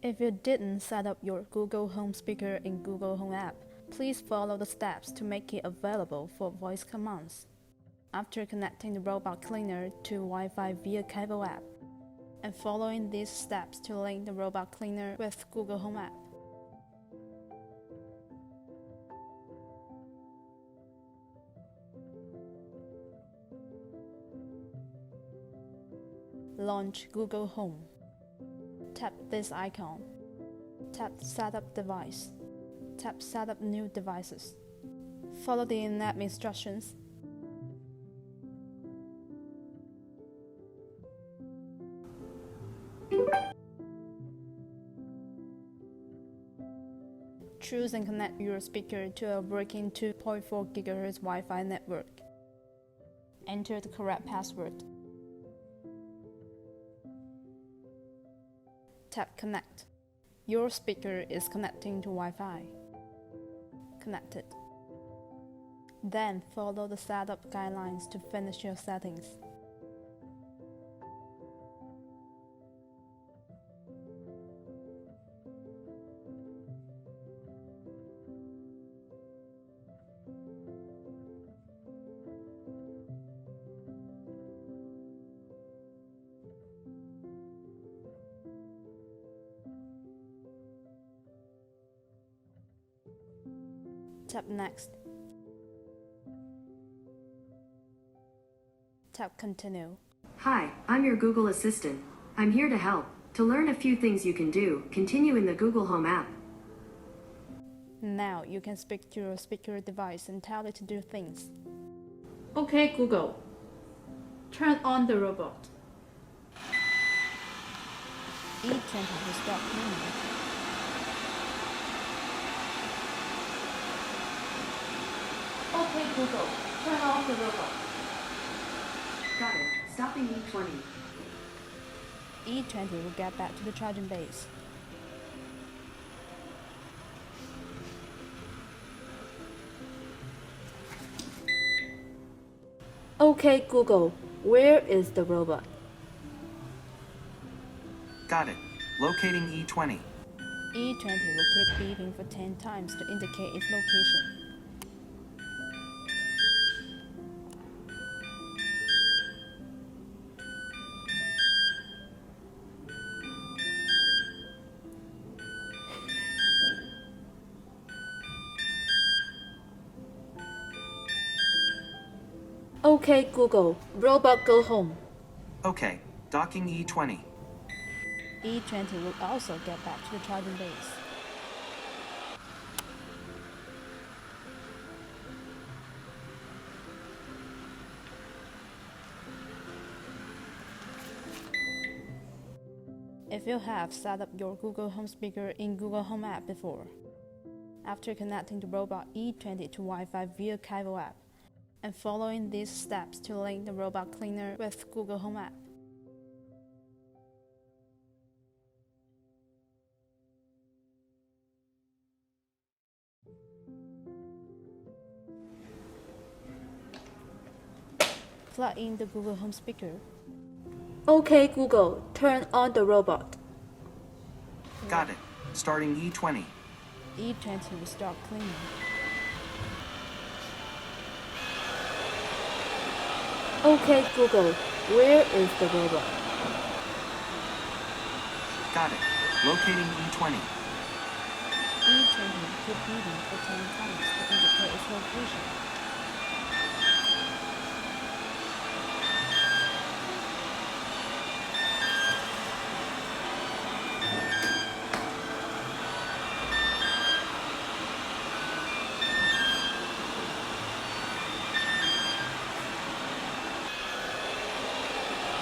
If you didn't set up your Google Home speaker in Google Home app, please follow the steps to make it available for voice commands. After connecting the robot cleaner to Wi-Fi via Kyvol app, and following these steps to link the robot cleaner with Google Home app. Launch Google Home. Tap this icon. Tap Setup Device. Tap Setup New Devices. Follow the in-app instructions. Choose and connect your speaker to a working 2.4 GHz Wi-Fi network. Enter the correct password. Tap Connect. Your speaker is connecting to Wi-Fi. Connected. Then follow the setup guidelines to finish your settings. Tap Next. Tap Continue. Hi, I'm your Google Assistant. I'm here to help. To learn a few things you can do, continue in the Google Home app. Now you can speak to your speaker device and tell it to do things. Okay, Google. Turn on the robot. E20 will start cleaning. Okay, Google. Turn off the robot. Got it. Stopping E20. E20 will get back to the charging base. Okay, Google. Where is the robot? Got it. Locating E20. E20 will keep beeping for 10 times to indicate its location. Okay, Google. Robot, go home. Okay, docking E20. E20 will also get back to the charging base. If you have set up your Google Home speaker in Google Home app before, after connecting the robot E20 to Wi-Fi via Kyvol app, and following these steps to link the robot cleaner with Google Home app. Plug in the Google Home speaker. Okay, Google. Turn on the robot. Got it. Starting E20. E20 will start cleaning. Okay, Google. Where is the robot? Got it. Locating E20. E20 will keep beeping for 10 times to indicate its location.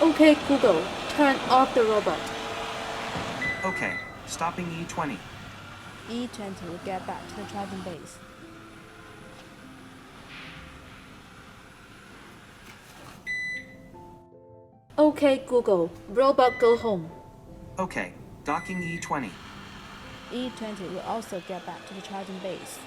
Okay, Google. Turn off the robot. Okay, stopping E20. E20 will get back to the charging base. Okay, Google. Robot, go home. Okay, docking E20. E20 will also get back to the charging base.